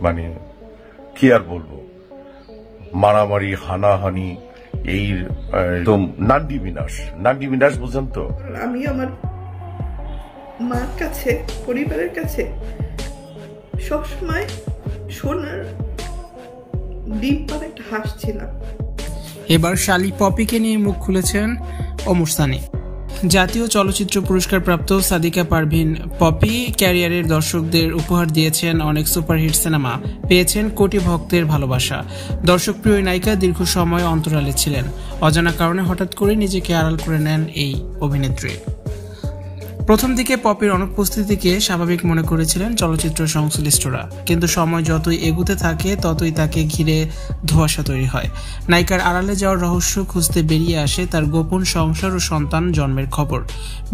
মানে কি আর বলবো, মারামারি হানাহানি, এই একদম নান্ডি বিনাশ বুঝেন তো। আমি আমার মার কাছে, পরিবারের কাছে সবসময় সোনার ডিম পাড়া একটা হাঁস ছিলাম। এবার শালি পপিকে নিয়ে মুখ খুলেছেন ওমর সানি। জাতীয় চলচ্চিত্র পুরস্কার প্রাপ্ত সাদিকা পারভিন পপি ক্যারিয়ারের দর্শকদের উপহার দিয়েছেন অনেক সুপারহিট সিনেমা, পেয়েছেন কোটি ভক্তের ভালোবাসা। দর্শকপ্রিয় নায়িকা দীর্ঘ সময় অন্তরালে ছিলেন। অজানা কারণে হঠাৎ করে নিজেকে আড়াল করে নেন এই অভিনেত্রী। প্রথম দিকে পপির অনুপস্থিতিকে স্বাভাবিক মনে করেছিলেন চলচ্চিত্র সংশ্লিষ্টরা, কিন্তু সময় যতই এগুতে থাকে ততই তাকে ঘিরে ধোঁয়াশা তৈরি হয়। নায়িকার আড়ালে যাওয়ার রহস্য খুঁজতে বেরিয়ে আসে তার গোপন সংসার ও সন্তান জন্মের খবর।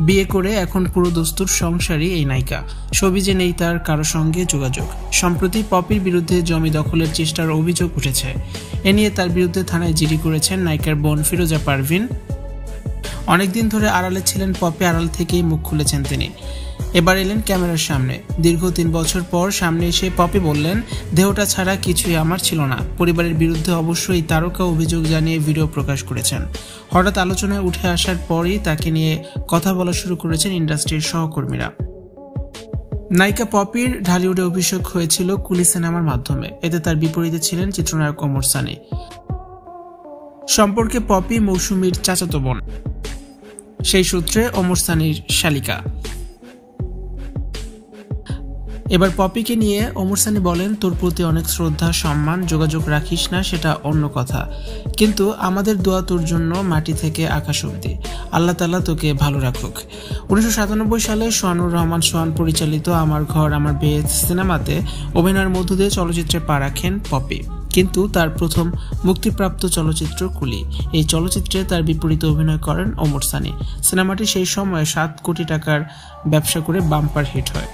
বিয়ে করে এখন পুরো দস্তুর সংসারই এই নায়িকা, সবিজে নেই তার কারো সঙ্গে যোগাযোগ। সম্প্রতি পপির বিরুদ্ধে জমি দখলের চেষ্টার অভিযোগ উঠেছে। এ নিয়ে তার বিরুদ্ধে থানায় জিডি করেছেন নায়িকার বোন ফিরোজা পারভিন। অনেকদিন ধরে আড়ালে ছিলেন পপি, আড়াল থেকেই মুখ খুলেছেন তিনি। এবার এলেন ক্যামেরার সামনে। দীর্ঘ 3 বছর পর সামনে এসে পপি বললেন, দেহটা ছাড়া কিছুই আমার ছিল না। পরিবারের বিরুদ্ধে অবশ্যই তারকা অভিযোগ জানিয়ে ভিডিও প্রকাশ করেছেন। হঠাৎ আলোচনায় উঠে আসার পরই তাকে নিয়ে কথা বলা শুরু করেছেন ইন্ডাস্ট্রির সহকর্মীরা। নায়িকা পপির ঢালিউডে অভিষেক হয়েছিল কুলি সিনেমার মাধ্যমে। এতে তার বিপরীতে ছিলেন চিত্রনায়ক ওমর সানি। সম্পর্কে পপি মৌসুমীর চাচাতো বোন, সেই সূত্রে ওমর সানির শালিকা। এবার পপিকে নিয়ে ওমর সানি বলেন, তোর প্রতি অনেক শ্রদ্ধা সম্মান, যোগাযোগ রাখিস না সেটা অন্য কথা, কিন্তু আমাদের দোয়া তোর জন্য মাটি থেকে আকাশ অবধি। আল্লাহ তাআলা তোকে ভালো রাখুক। 1997 সালে সোহানুর রহমান সোহান পরিচালিত আমার ঘর আমার বেদ সিনেমাতে অভিনয়ের মধ্য দিয়ে চলচ্চিত্রে পা রাখেন পপি, কিন্তু তার প্রথম মুক্তিপ্রাপ্ত চলচ্চিত্র কুলি। এই চলচ্চিত্রে তার বিপরীতে অভিনয় করেন ওমর সানি। সিনেমাটি সেই সময়ে 7 কোটি টাকার ব্যবসা করে বাম্পার হিট হয়।